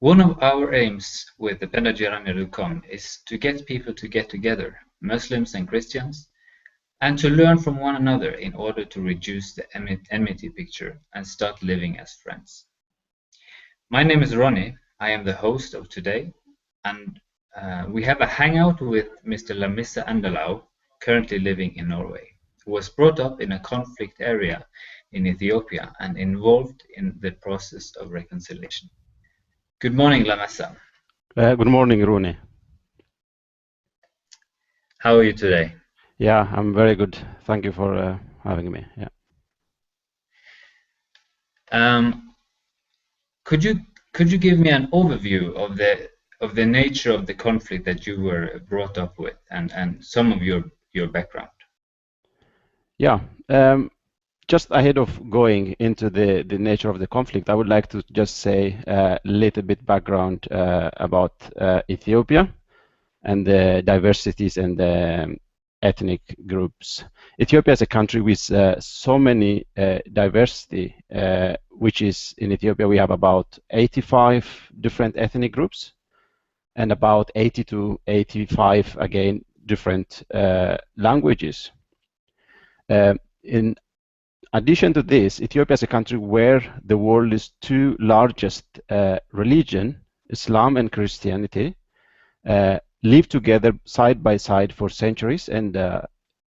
One of our aims with the Pendajirangarukom is to get people to get together, Muslims and Christians, and to learn from one another in order to reduce the enmity picture and start living as friends. My name is Ronnie. I am the host of today, and we have a hangout with Mr. Lamissa Endalew, currently living in Norway, who was brought up in a conflict area in Ethiopia and involved in the process of reconciliation. Good morning, Lamissa. Good morning, Rune. How are you today? Yeah, I'm very good. Thank you for having me. Yeah. Could you give me an overview of the nature of the conflict that you were brought up with and some of your background? Yeah. Just ahead of going into the nature of the conflict, I would like to just say a little bit background about Ethiopia and the diversities and the ethnic groups. Ethiopia is a country with so many diversity, which is in Ethiopia we have about 85 different ethnic groups and about 80 to 85 again different languages. In addition to this, Ethiopia is a country where the world's two largest religion, Islam and Christianity, live together side by side for centuries, and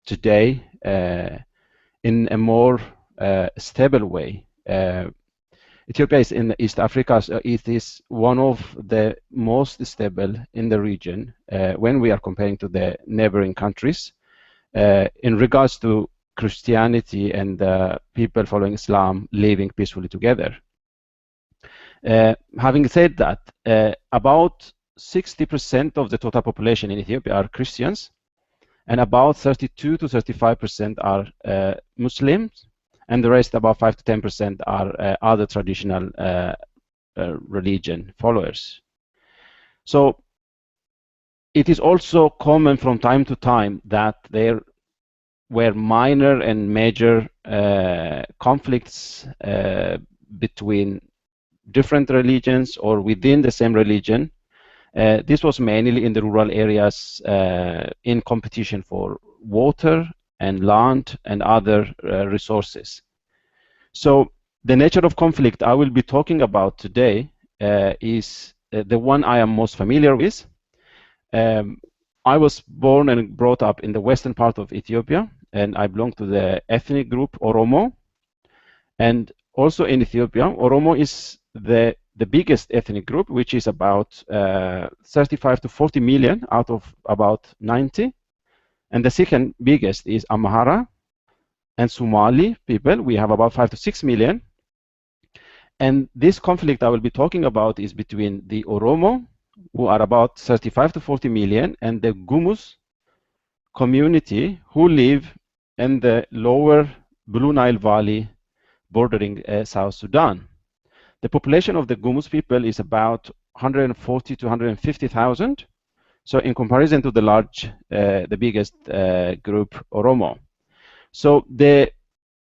today in a more stable way. Ethiopia is in East Africa, so it is one of the most stable in the region when we are comparing to the neighboring countries in regards to Christianity and people following Islam living peacefully together. Having said that, about 60% of the total population in Ethiopia are Christians, and about 32 to 35% are Muslims, and the rest, about 5 to 10%, are other traditional religion followers. So it is also common from time to time that there were minor and major conflicts between different religions or within the same religion. This was mainly in the rural areas in competition for water and land and other resources. So the nature of conflict I will be talking about today is the one I am most familiar with. I was born and brought up in the western part of Ethiopia, and I belong to the ethnic group Oromo. And also in Ethiopia, Oromo is the biggest ethnic group, which is about 35 to 40 million out of about 90. And the second biggest is Amhara and Somali people. We have about 5 to 6 million. And this conflict I will be talking about is between the Oromo, who are about 35 to 40 million, and the Gumus community, who live in the lower Blue Nile Valley bordering South Sudan. The population of the Gumus people is about 140 to 150,000. So in comparison to the biggest group, Oromo. So the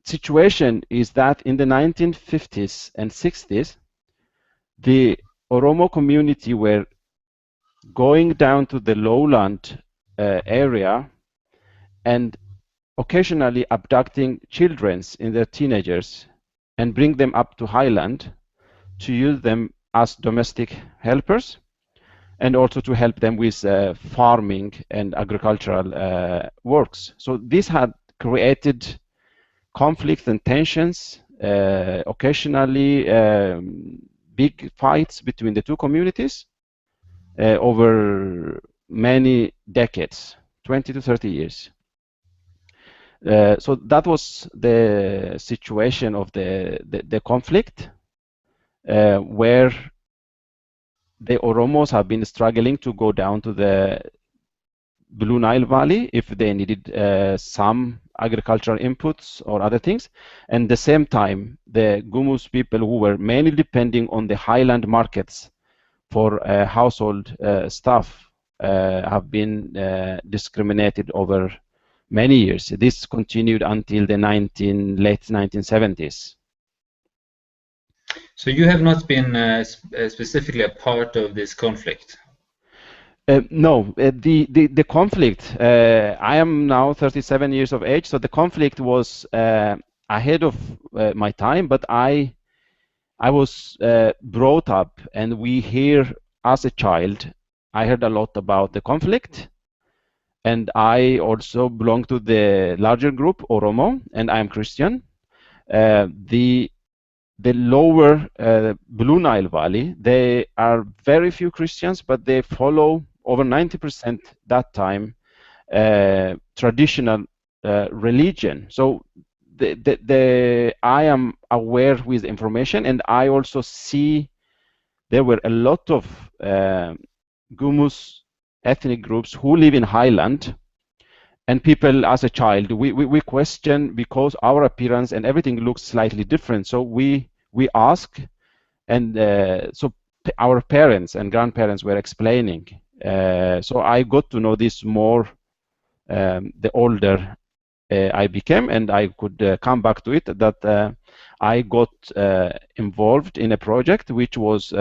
situation is that in the 1950s and 60s, the Oromo community were going down to the lowland area and occasionally abducting children in their teenagers and bring them up to highland to use them as domestic helpers and also to help them with farming and agricultural works. So this had created conflicts and tensions, occasionally big fights between the two communities over many decades, 20 to 30 years. So that was the situation of the conflict, where the Oromos have been struggling to go down to the Blue Nile Valley if they needed some agricultural inputs or other things. And at the same time, the Gumus people, who were mainly depending on the highland markets for household stuff, have been discriminated over many years. This continued until the late 1970s. So you have not been specifically a part of this conflict? No, the conflict. I am now 37 years of age, so the conflict was ahead of my time. But I was brought up, and we hear as a child. I heard a lot about the conflict, and I also belong to the larger group Oromo, and I am Christian. The lower Blue Nile Valley, they are very few Christians, but they follow over 90% that time traditional religion. So I am aware with information, and I also see there were a lot of Gumus ethnic groups who live in highland, and people as a child we question because our appearance and everything looks slightly different. So we ask, and so our parents and grandparents were explaining. So I got to know this more the older I became, and I could come back to it, that I got involved in a project which was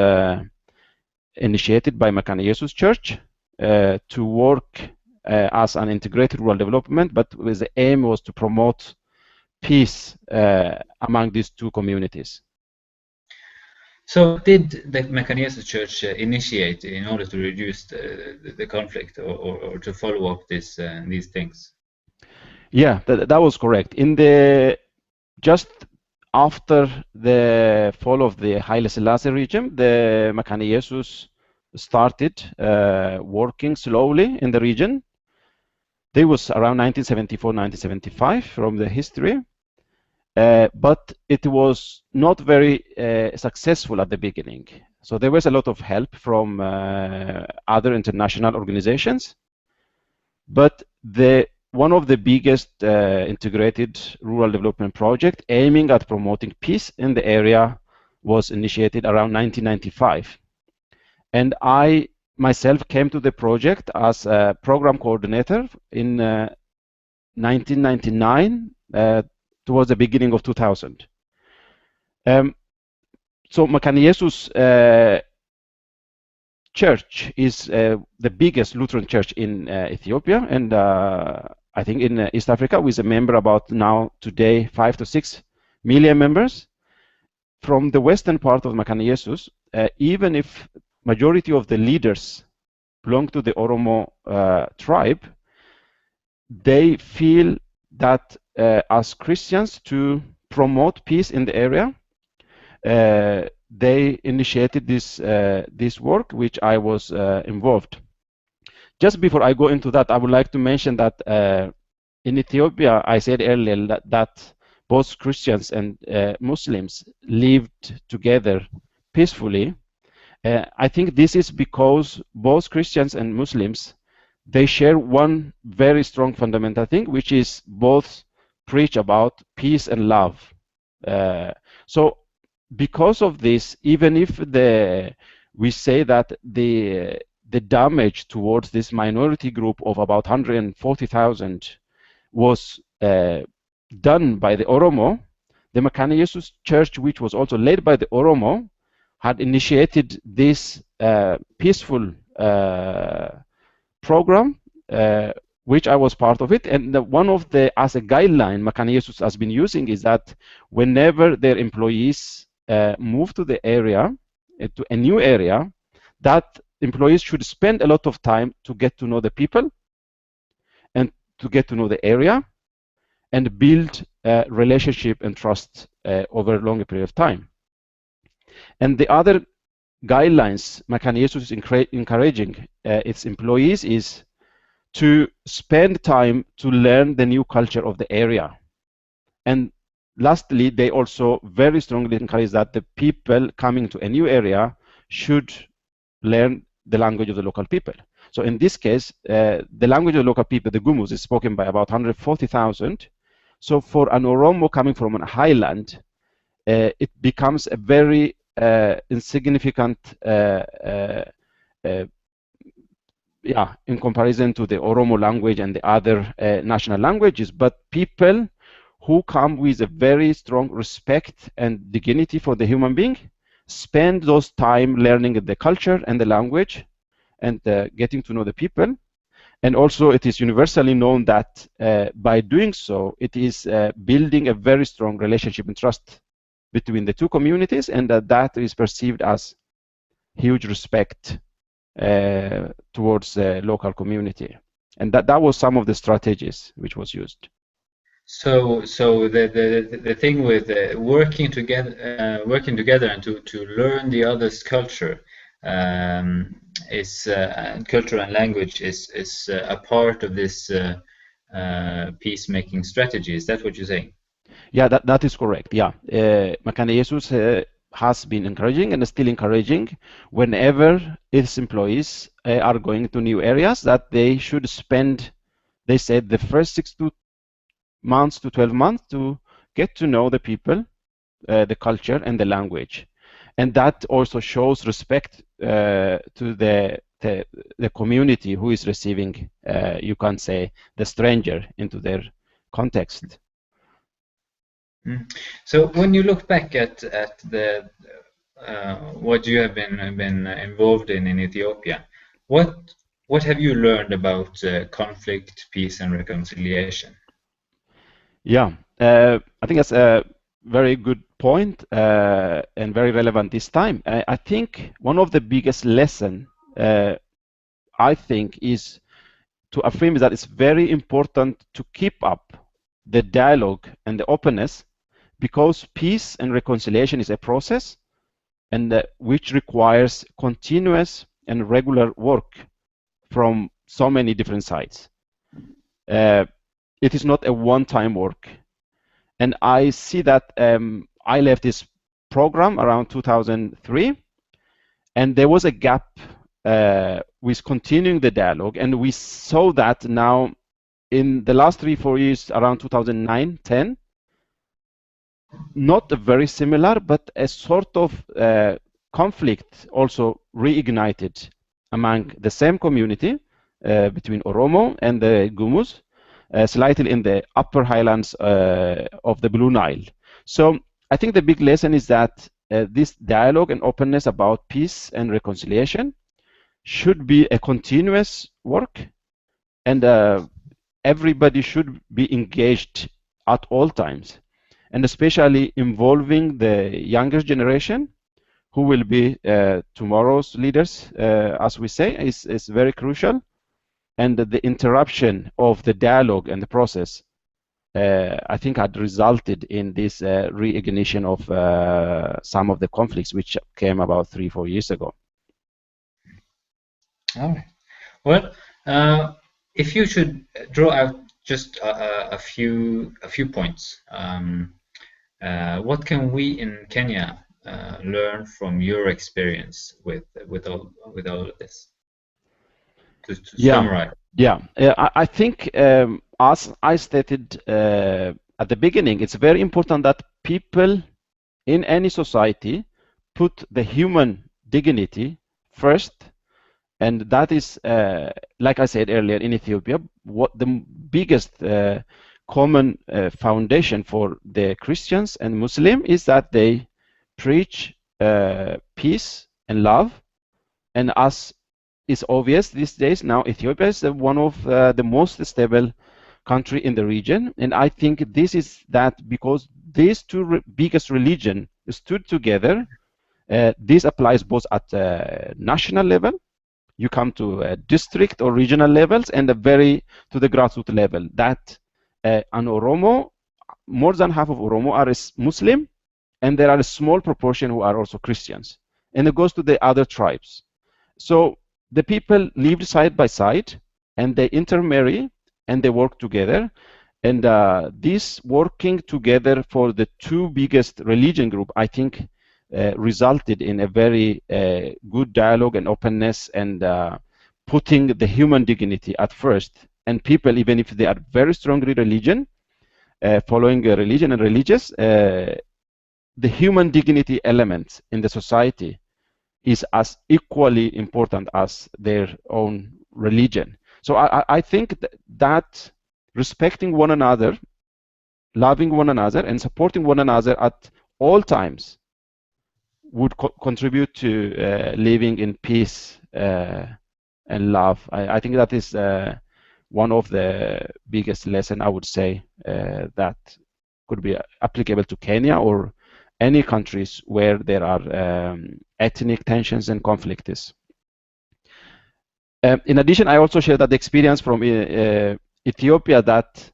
initiated by Makane Jesus Church to work as an integrated rural development, but with the aim was to promote peace among these two communities. So did the Mekaniese Church initiate in order to reduce the conflict, or to follow up these things? Yeah, that was correct. In the just after the fall of the Haile Selassie regime, the Makane Jesus started working slowly in the region. There was around 1974, 1975 from the history. But it was not very successful at the beginning. So there was a lot of help from other international organizations. But one of the biggest integrated rural development project aiming at promoting peace in the area was initiated around 1995. And I myself came to the project as a program coordinator in 1999 towards the beginning of 2000. So Makane Jesus church is the biggest Lutheran church in Ethiopia, and I think in East Africa, with a member about now today 5 to 6 million members. From the western part of Makane Jesus, even if majority of the leaders belong to the Oromo tribe, they feel that as Christians, to promote peace in the area, they initiated this work, which I was involved. Just before I go into that, I would like to mention that in Ethiopia, I said earlier that both Christians and Muslims lived together peacefully. I think this is because both Christians and Muslims, they share one very strong fundamental thing, which is both preach about peace and love. So because of this, even if we say that the damage towards this minority group of about 140,000 was done by the Oromo, the Makane Jesus Church, which was also led by the Oromo, had initiated this peaceful program, which I was part of it. And one of as a guideline Makane Jesus has been using is that whenever their employees move to the area, to a new area, that employees should spend a lot of time to get to know the people and to get to know the area and build relationship and trust over a longer period of time. And the other guidelines Makane Jesus is encouraging its employees is to spend time to learn the new culture of the area. And lastly, they also very strongly encourage that the people coming to a new area should learn the language of the local people. So in this case, the language of the local people, the Gumus, is spoken by about 140,000. So for an Oromo coming from a highland, it becomes a very insignificant in comparison to the Oromo language and the other national languages. But people who come with a very strong respect and dignity for the human being, spend those time learning the culture and the language and getting to know the people. And also it is universally known that by doing so, it is building a very strong relationship and trust between the two communities, and that is perceived as huge respect towards the local community. And that was some of the strategies which was used. So the thing with working together and to learn the other's culture is culture and language is a part of this peacemaking strategy. Is that what you're saying? Yeah, that is correct. Yeah, Makane Jesus has been encouraging and is still encouraging whenever its employees are going to new areas that they should spend, they said, the first 6 months to 12 months to get to know the people, the culture, and the language. And that also shows respect to the community who is receiving, you can say, the stranger into their context. So when you look back at the what you have been involved in Ethiopia, what have you learned about conflict, peace, and reconciliation? Yeah, I think that's a very good point and very relevant this time. I think one of the biggest lessons I think is to affirm that it's very important to keep up the dialogue and the openness, because peace and reconciliation is a process and which requires continuous and regular work from so many different sides. It is not a one-time work. And I see that I left this program around 2003, and there was a gap with continuing the dialogue, and we saw that now in the last 3-4 years, around 2009-10, not very similar, but a sort of conflict also reignited among the same community between Oromo and the Gumus, slightly in the upper highlands of the Blue Nile. So I think the big lesson is that this dialogue and openness about peace and reconciliation should be a continuous work, and everybody should be engaged at all times, and especially involving the younger generation, who will be tomorrow's leaders, as we say, is very crucial. And the interruption of the dialogue and the process, I think, had resulted in this reignition of some of the conflicts which came about 3-4 years ago. All right. Well, if you should draw out just a few points, what can we in Kenya learn from your experience with all of this? To summarize. Yeah. I think, as I stated at the beginning, it's very important that people in any society put the human dignity first. And that is, like I said earlier, in Ethiopia, what the biggest common foundation for the Christians and Muslim is that they preach peace and love. And as is obvious these days, now Ethiopia is one of the most stable country in the region. And I think this is that because these two biggest religions stood together, this applies both at national level. You come to district or regional levels, and to the grassroots level. That an Oromo, more than half of Oromo are Muslim, and there are a small proportion who are also Christians. And it goes to the other tribes. So the people lived side by side, and they intermarry, and they work together. And this working together for the two biggest religion group, I think, resulted in a very good dialogue and openness, and putting the human dignity at first. And people, even if they are very strongly religion, following a religion and religious, the human dignity element in the society is as equally important as their own religion. So I think that respecting one another loving one another and supporting one another at all times would contribute to living in peace and love. I think that is one of the biggest lessons, I would say, that could be applicable to Kenya or any countries where there are ethnic tensions and conflicts. In addition, I also share that the experience from Ethiopia, that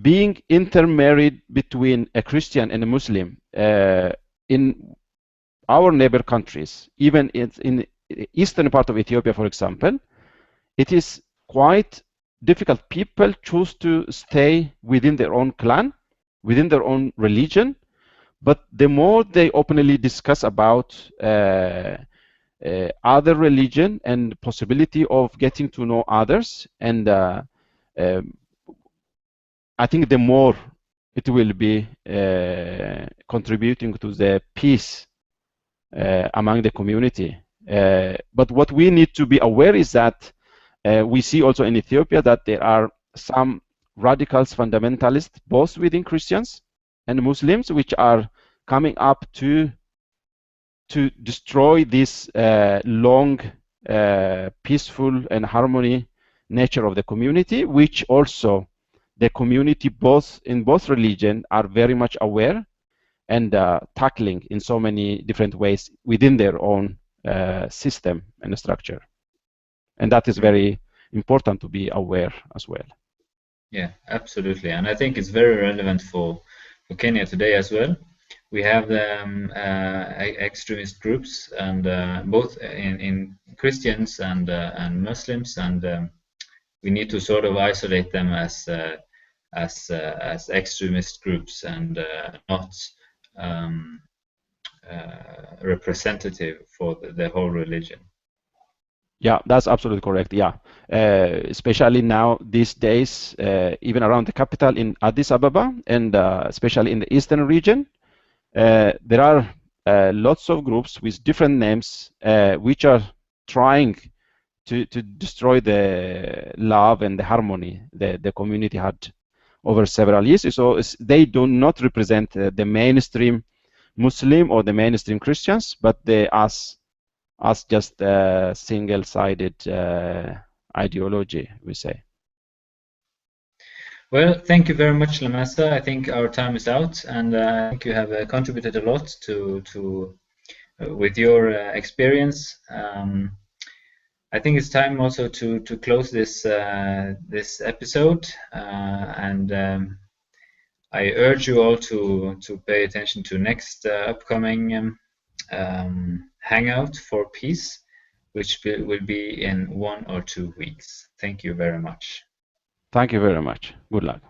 being intermarried between a Christian and a Muslim in our neighbor countries, even in the eastern part of Ethiopia, for example, it is quite difficult. People choose to stay within their own clan, within their own religion, but the more they openly discuss about other religion and possibility of getting to know others, and I think the more it will be contributing to the peace among the community. But what we need to be aware is that we see also in Ethiopia that there are some radicals, fundamentalists, both within Christians and Muslims, which are coming up to destroy this long, peaceful and harmony nature of the community, which also the community in both religions are very much aware and tackling in so many different ways within their own system and structure. And that is very important to be aware as well. Yeah, absolutely. And I think it's very relevant for Kenya today as well. We have extremist groups, and both in Christians and Muslims, and we need to sort of isolate them as extremist groups and not representative for the whole religion. Yeah, that's absolutely correct. Yeah, especially now these days, even around the capital in Addis Ababa, and especially in the eastern region, there are lots of groups with different names which are trying to destroy the love and the harmony the community had over several years. So they do not represent the mainstream Muslim or the mainstream Christians, but they as just a single-sided ideology, we say. Well, thank you very much, Lamasa. I think our time is out, and I think you have contributed a lot to with your experience. I think it's time also to close this this episode, and I urge you all to pay attention to next upcoming Hangout for Peace, which will be in 1 or 2 weeks. Thank you very much. Thank you very much. Good luck.